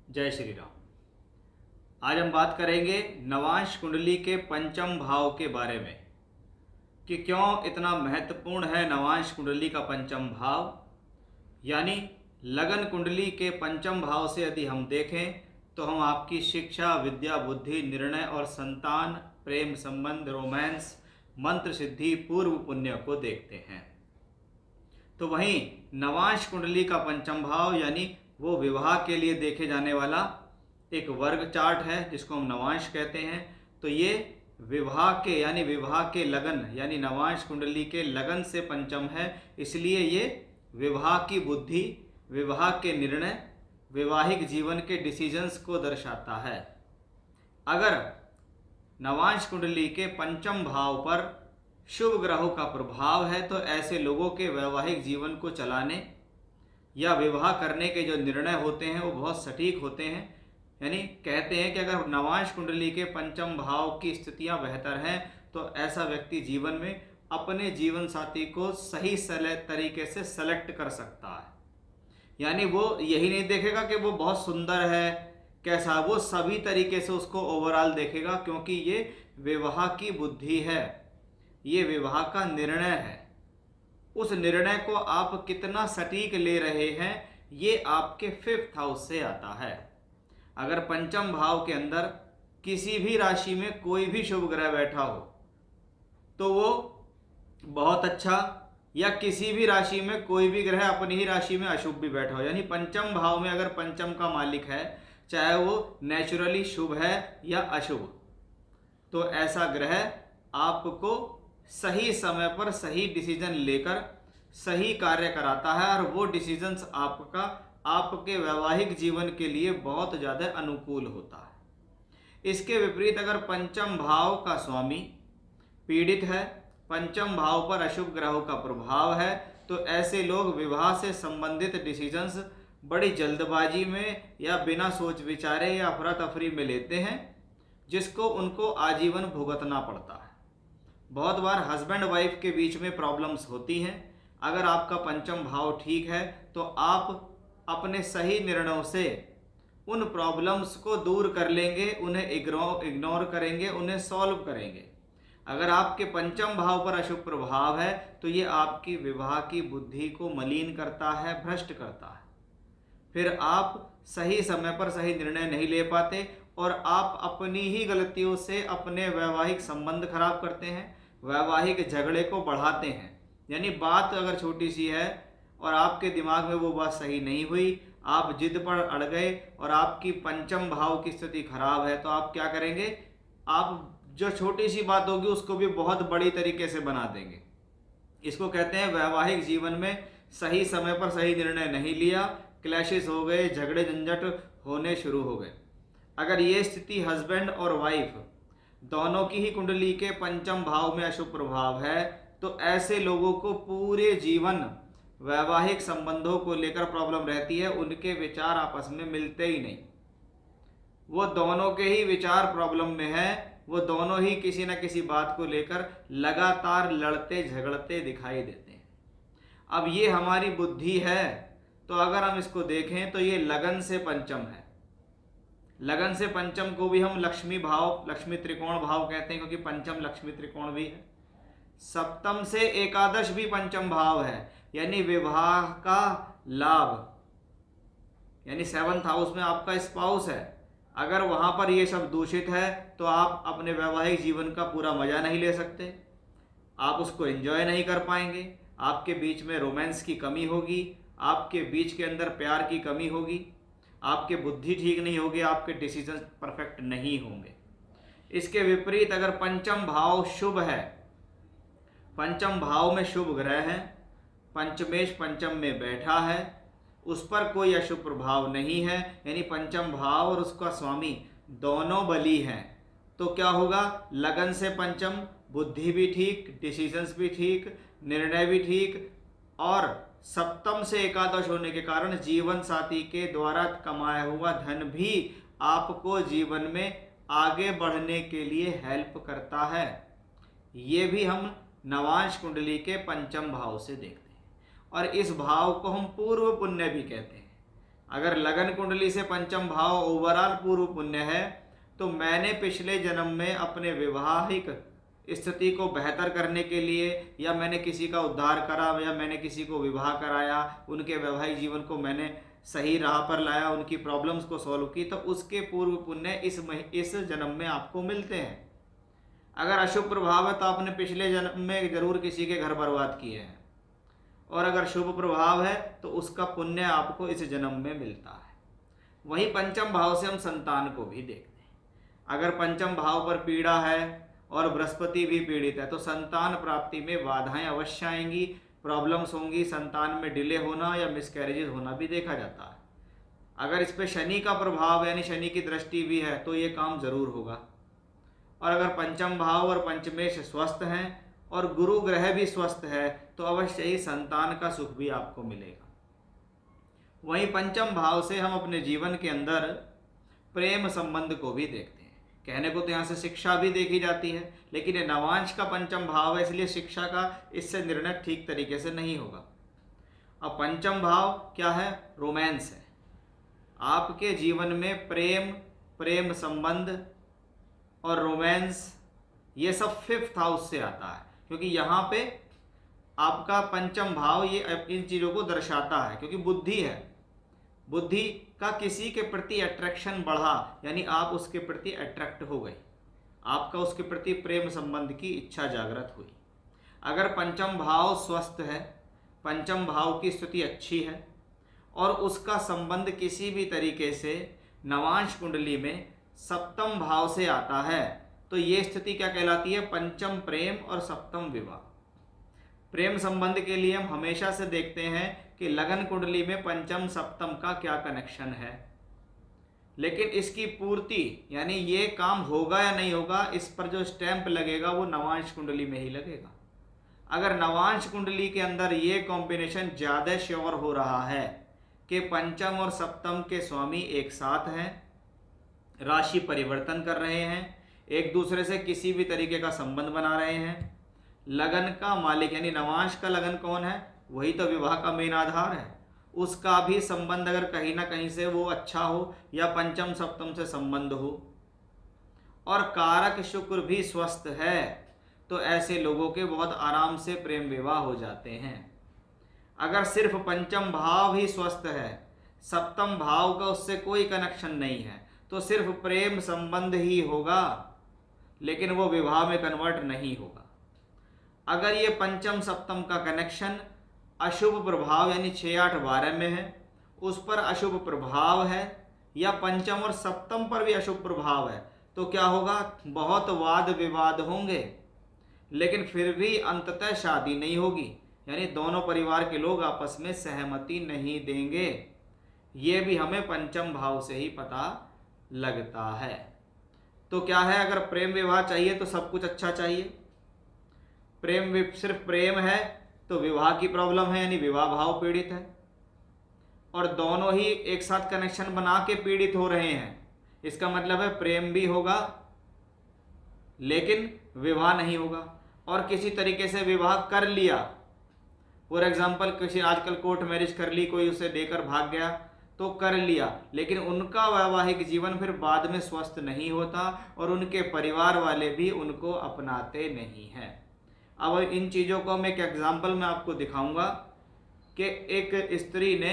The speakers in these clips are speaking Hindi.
जय श्री राम। आज हम बात करेंगे नवांश कुंडली के पंचम भाव के बारे में कि क्यों इतना महत्वपूर्ण है नवांश कुंडली का पंचम भाव। यानी लगन कुंडली के पंचम भाव से यदि हम देखें तो हम आपकी शिक्षा, विद्या, बुद्धि, निर्णय और संतान, प्रेम संबंध, रोमांस, मंत्र सिद्धि, पूर्व पुण्य को देखते हैं। तो वहीं नवांश कुंडली का पंचम भाव यानी वो विवाह के लिए देखे जाने वाला एक वर्ग चार्ट है जिसको हम नवांश कहते हैं। तो ये विवाह के लगन यानी नवांश कुंडली के लगन से पंचम है, इसलिए ये विवाह की बुद्धि, विवाह के निर्णय, वैवाहिक जीवन के डिसीजंस को दर्शाता है। अगर नवांश कुंडली के पंचम भाव पर शुभ ग्रहों का प्रभाव है तो ऐसे लोगों के वैवाहिक जीवन को चलाने या विवाह करने के जो निर्णय होते हैं वो बहुत सटीक होते हैं। यानी कहते हैं कि अगर नवांश कुंडली के पंचम भाव की स्थितियां बेहतर हैं तो ऐसा व्यक्ति जीवन में अपने जीवन साथी को सही तरीके से सेलेक्ट कर सकता है। यानी वो यही नहीं देखेगा कि वो बहुत सुंदर है कैसा, वो सभी तरीके से उसको ओवरऑल देखेगा, क्योंकि ये विवाह की बुद्धि है, ये विवाह का निर्णय है। उस निर्णय को आप कितना सटीक ले रहे हैं ये आपके 5th हाउस से आता है। अगर पंचम भाव के अंदर किसी भी राशि में कोई भी शुभ ग्रह बैठा हो तो वो बहुत अच्छा, या किसी भी राशि में कोई भी ग्रह अपनी ही राशि में अशुभ भी बैठा हो, यानी पंचम भाव में अगर पंचम का मालिक है चाहे वो नेचुरली शुभ है या अशुभ, तो ऐसा ग्रह आपको सही समय पर सही डिसीजन लेकर सही कार्य कराता है और वो डिसीजंस आपके वैवाहिक जीवन के लिए बहुत ज़्यादा अनुकूल होता है। इसके विपरीत अगर पंचम भाव का स्वामी पीड़ित है, पंचम भाव पर अशुभ ग्रहों का प्रभाव है, तो ऐसे लोग विवाह से संबंधित डिसीजंस बड़ी जल्दबाजी में या बिना सोच विचारे या अफरा तफरी में लेते हैं, जिसको उनको आजीवन भुगतना पड़ता है। बहुत बार हस्बैंड वाइफ के बीच में प्रॉब्लम्स होती हैं। अगर आपका पंचम भाव ठीक है तो आप अपने सही निर्णयों से उन प्रॉब्लम्स को दूर कर लेंगे, उन्हें इग्नोर करेंगे, उन्हें सॉल्व करेंगे। अगर आपके पंचम भाव पर अशुभ प्रभाव है तो ये आपकी विवाह की बुद्धि को मलिन करता है, भ्रष्ट करता है। फिर आप सही समय पर सही निर्णय नहीं ले पाते और आप अपनी ही गलतियों से अपने वैवाहिक संबंध खराब करते हैं, वैवाहिक झगड़े को बढ़ाते हैं। यानी बात अगर छोटी सी है और आपके दिमाग में वो बात सही नहीं हुई, आप जिद पर अड़ गए और आपकी पंचम भाव की स्थिति खराब है, तो आप क्या करेंगे, आप जो छोटी सी बात होगी उसको भी बहुत बड़ी तरीके से बना देंगे। इसको कहते हैं वैवाहिक जीवन में सही समय पर सही निर्णय नहीं लिया, क्लैशेस हो गए, झगड़े झंझट होने शुरू हो गए। अगर ये स्थिति हस्बैंड और वाइफ दोनों की ही कुंडली के पंचम भाव में अशुभ प्रभाव है तो ऐसे लोगों को पूरे जीवन वैवाहिक संबंधों को लेकर प्रॉब्लम रहती है। उनके विचार आपस में मिलते ही नहीं, वो दोनों के ही विचार प्रॉब्लम में है, वो दोनों ही किसी न किसी बात को लेकर लगातार लड़ते झगड़ते दिखाई देते हैं। अब ये हमारी बुद्धि है, तो अगर हम इसको देखें तो ये लगन से पंचम है। लगन से पंचम को भी हम लक्ष्मी भाव, लक्ष्मी त्रिकोण भाव कहते हैं, क्योंकि पंचम लक्ष्मी त्रिकोण भी है। सप्तम से एकादश भी पंचम भाव है, यानी विवाह का लाभ, यानी 7th हाउस में आपका स्पाउस है। अगर वहां पर ये सब दूषित है तो आप अपने वैवाहिक जीवन का पूरा मजा नहीं ले सकते, आप उसको एंजॉय नहीं कर पाएंगे, आपके बीच में रोमांस की कमी होगी, आपके बीच के अंदर प्यार की कमी होगी, आपके बुद्धि ठीक नहीं होगी, आपके डिसीजन परफेक्ट नहीं होंगे। इसके विपरीत अगर पंचम भाव शुभ है, पंचम भाव में शुभ ग्रह है, पंचमेश पंचम में बैठा है, उस पर कोई अशुभ प्रभाव नहीं है, यानी पंचम भाव और उसका स्वामी दोनों बली हैं, तो क्या होगा, लगन से पंचम, बुद्धि भी ठीक, डिसीजंस भी ठीक, निर्णय भी ठीक, और सप्तम से एकादश होने के कारण जीवन साथी के द्वारा कमाया हुआ धन भी आपको जीवन में आगे बढ़ने के लिए हेल्प करता है। ये भी हम नवांश कुंडली के पंचम भाव से देखते हैं। और इस भाव को हम पूर्व पुण्य भी कहते हैं। अगर लगन कुंडली से पंचम भाव ओवरऑल पूर्व पुण्य है तो मैंने पिछले जन्म में अपने विवाहिक स्थिति को बेहतर करने के लिए, या मैंने किसी का उद्धार करा, या मैंने किसी को विवाह कराया, उनके वैवाहिक जीवन को मैंने सही राह पर लाया, उनकी प्रॉब्लम्स को सॉल्व की, तो उसके पूर्व पुण्य इस जन्म में आपको मिलते हैं। अगर अशुभ प्रभाव है तो आपने पिछले जन्म में जरूर किसी के घर बर्बाद किए हैं, और अगर शुभ प्रभाव है तो उसका पुण्य आपको इस जन्म में मिलता है। वहीं पंचम भाव से हम संतान को भी देखते हैं। अगर पंचम भाव पर पीड़ा है और बृहस्पति भी पीड़ित है तो संतान प्राप्ति में बाधाएं अवश्य आएंगी, प्रॉब्लम्स होंगी, संतान में डिले होना या मिसकैरेजेस होना भी देखा जाता है। अगर इस पे शनि का प्रभाव यानी शनि की दृष्टि भी है तो ये काम जरूर होगा। और अगर पंचम भाव और पंचमेश स्वस्थ हैं और गुरु ग्रह भी स्वस्थ है तो अवश्य ही संतान का सुख भी आपको मिलेगा। वहीं पंचम भाव से हम अपने जीवन के अंदर प्रेम संबंध को भी देखते हैं। कहने को तो यहाँ से शिक्षा भी देखी जाती है, लेकिन ये नवांश का पंचम भाव है, इसलिए शिक्षा का इससे निर्णय ठीक तरीके से नहीं होगा। अब पंचम भाव क्या है? रोमांस है। आपके जीवन में प्रेम संबंध और रोमांस ये सब 5th हाउस से आता है, क्योंकि यहाँ पे आपका पंचम भाव ये इन चीज़ों को दर्शाता है, क्योंकि बुद्धि है। बुद्धि का किसी के प्रति अट्रैक्शन बढ़ा, यानी आप उसके प्रति अट्रैक्ट हो गए, आपका उसके प्रति प्रेम संबंध की इच्छा जागृत हुई। अगर पंचम भाव स्वस्थ है, पंचम भाव की स्थिति अच्छी है और उसका संबंध किसी भी तरीके से नवांश कुंडली में सप्तम भाव से आता है तो ये स्थिति क्या कहलाती है? पंचम प्रेम और सप्तम विवाह। प्रेम संबंध के लिए हम हमेशा से देखते हैं कि लगन कुंडली में पंचम सप्तम का क्या कनेक्शन है, लेकिन इसकी पूर्ति यानी ये काम होगा या नहीं होगा, इस पर जो स्टैंप लगेगा वो नवांश कुंडली में ही लगेगा। अगर नवांश कुंडली के अंदर ये कॉम्बिनेशन ज़्यादा श्योर हो रहा है कि पंचम और सप्तम के स्वामी एक साथ हैं, राशि परिवर्तन कर रहे हैं, एक दूसरे से किसी भी तरीके का संबंध बना रहे हैं, लगन का मालिक यानी नवांश का लगन कौन है? वही तो विवाह का मेन आधार है। उसका भी संबंध अगर कहीं ना कहीं से वो अच्छा हो या पंचम सप्तम से संबंध हो और कारक शुक्र भी स्वस्थ है तो ऐसे लोगों के बहुत आराम से प्रेम विवाह हो जाते हैं। अगर सिर्फ पंचम भाव ही स्वस्थ है, सप्तम भाव का उससे कोई कनेक्शन नहीं है, तो सिर्फ प्रेम संबंध ही होगा, लेकिन वो विवाह में कन्वर्ट नहीं होगा। अगर ये पंचम सप्तम का कनेक्शन अशुभ प्रभाव यानी 6, 8, 12 में है, उस पर अशुभ प्रभाव है, या पंचम और सप्तम पर भी अशुभ प्रभाव है, तो क्या होगा? बहुत वाद विवाद होंगे, लेकिन फिर भी अंततः शादी नहीं होगी, यानी दोनों परिवार के लोग आपस में सहमति नहीं देंगे। ये भी हमें पंचम भाव से ही पता लगता है। तो क्या है? अगर प्रेम विवाह चाहिए तो सब कुछ अच्छा चाहिए। सिर्फ प्रेम है तो विवाह की प्रॉब्लम है, यानी विवाह भाव पीड़ित है, और दोनों ही एक साथ कनेक्शन बना के पीड़ित हो रहे हैं। इसका मतलब है प्रेम भी होगा लेकिन विवाह नहीं होगा, और किसी तरीके से विवाह कर लिया, फॉर एग्जाम्पल किसी आजकल कोर्ट मैरिज कर ली, कोई उसे देकर भाग गया तो कर लिया, लेकिन उनका वैवाहिक जीवन फिर बाद में स्वस्थ नहीं होता और उनके परिवार वाले भी उनको अपनाते नहीं हैं। अब इन चीज़ों को मैं एक एग्जाम्पल में आपको दिखाऊंगा कि एक स्त्री ने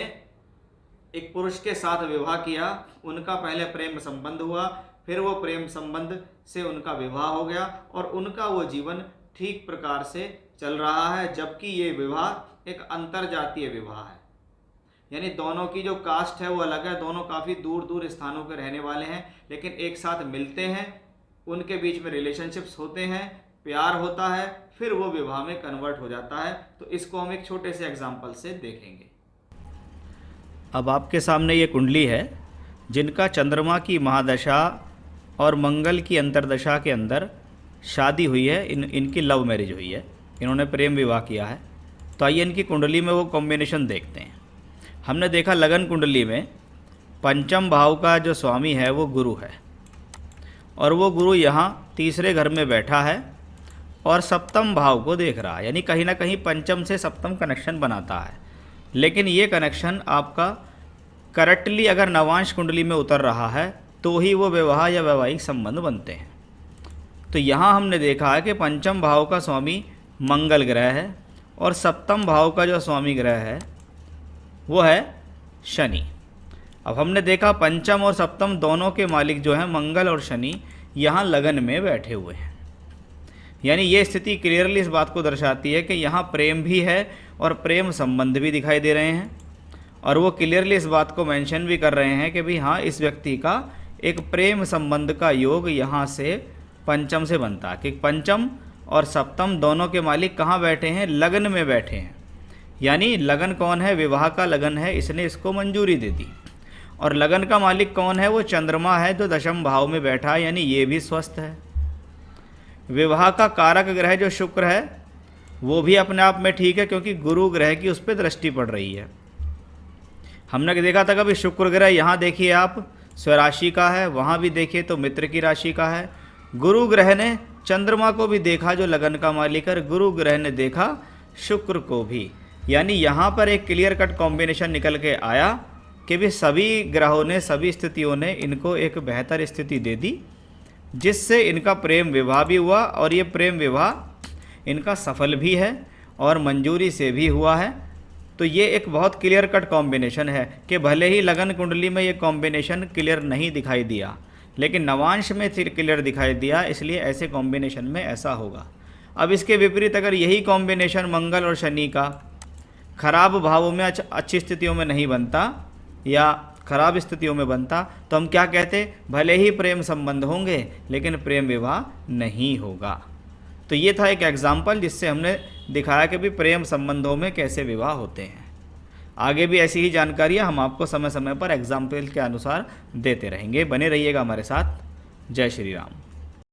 एक पुरुष के साथ विवाह किया, उनका पहले प्रेम संबंध हुआ, फिर वो प्रेम संबंध से उनका विवाह हो गया और उनका वो जीवन ठीक प्रकार से चल रहा है, जबकि ये विवाह एक अंतरजातीय विवाह है, यानी दोनों की जो कास्ट है वो अलग है, दोनों काफ़ी दूर दूर स्थानों के रहने वाले हैं, लेकिन एक साथ मिलते हैं, उनके बीच में रिलेशनशिप्स होते हैं, प्यार होता है, फिर वो विवाह में कन्वर्ट हो जाता है। तो इसको हम एक छोटे से एग्जाम्पल से देखेंगे। अब आपके सामने ये कुंडली है जिनका चंद्रमा की महादशा और मंगल की अंतर्दशा के अंदर शादी हुई है, इनकी लव मैरिज हुई है, इन्होंने प्रेम विवाह किया है। तो आइए इनकी कुंडली में वो कॉम्बिनेशन देखते हैं। हमने देखा लगन कुंडली में पंचम भाव का जो स्वामी है वो गुरु है, और वो गुरु यहाँ तीसरे घर में बैठा है और सप्तम भाव को देख रहा है, यानी कहीं ना कहीं पंचम से सप्तम कनेक्शन बनाता है। लेकिन ये कनेक्शन आपका करेक्टली अगर नवांश कुंडली में उतर रहा है तो ही वो विवाह या वैवाहिक संबंध बनते हैं। तो यहाँ हमने देखा है कि पंचम भाव का स्वामी मंगल ग्रह है और सप्तम भाव का जो स्वामी ग्रह है वो है शनि। अब हमने देखा पंचम और सप्तम दोनों के मालिक जो हैं मंगल और शनि यहाँ लगन में बैठे हुए हैं, यानी ये स्थिति क्लियरली इस बात को दर्शाती है कि यहाँ प्रेम भी है और प्रेम संबंध भी दिखाई दे रहे हैं। और वो क्लियरली इस बात को मेंशन भी कर रहे हैं कि भाई हाँ, इस व्यक्ति का एक प्रेम संबंध का योग यहाँ से पंचम से बनता है कि पंचम और सप्तम दोनों के मालिक कहाँ बैठे हैं, लगन में बैठे हैं। यानी लगन कौन है, विवाह का लगन है, इसने इसको मंजूरी दे दी। और लगन का मालिक कौन है, वो चंद्रमा है जो दशम भाव में बैठा है, यानी ये भी स्वस्थ है। विवाह का कारक ग्रह जो शुक्र है वो भी अपने आप में ठीक है, क्योंकि गुरु ग्रह की उस पर दृष्टि पड़ रही है। हमने देखा था कभी शुक्र ग्रह यहाँ देखिए आप स्वराशि का है, वहाँ भी देखिए तो मित्र की राशि का है। गुरु ग्रह ने चंद्रमा को भी देखा जो लगन का मालिक है, गुरु ग्रह ने देखा शुक्र को भी। यानी यहाँ पर एक क्लियर कट कॉम्बिनेशन निकल के आया कि भी सभी ग्रहों ने, सभी स्थितियों ने इनको एक बेहतर स्थिति दे दी, जिससे इनका प्रेम विवाह भी हुआ और ये प्रेम विवाह इनका सफल भी है और मंजूरी से भी हुआ है। तो ये एक बहुत क्लियर कट कॉम्बिनेशन है कि भले ही लगन कुंडली में ये कॉम्बिनेशन क्लियर नहीं दिखाई दिया, लेकिन नवांश में क्लियर दिखाई दिया, इसलिए ऐसे कॉम्बिनेशन में ऐसा होगा। अब इसके विपरीत अगर यही कॉम्बिनेशन मंगल और शनि का खराब भावों में अच्छी स्थितियों में नहीं बनता या खराब स्थितियों में बनता तो हम क्या कहते, भले ही प्रेम संबंध होंगे लेकिन प्रेम विवाह नहीं होगा। तो ये था एक एग्जाम्पल जिससे हमने दिखाया कि भी प्रेम संबंधों में कैसे विवाह होते हैं। आगे भी ऐसी ही जानकारियाँ हम आपको समय समय पर एग्जाम्पल के अनुसार देते रहेंगे। बने रहिएगा हमारे साथ। जय श्री राम।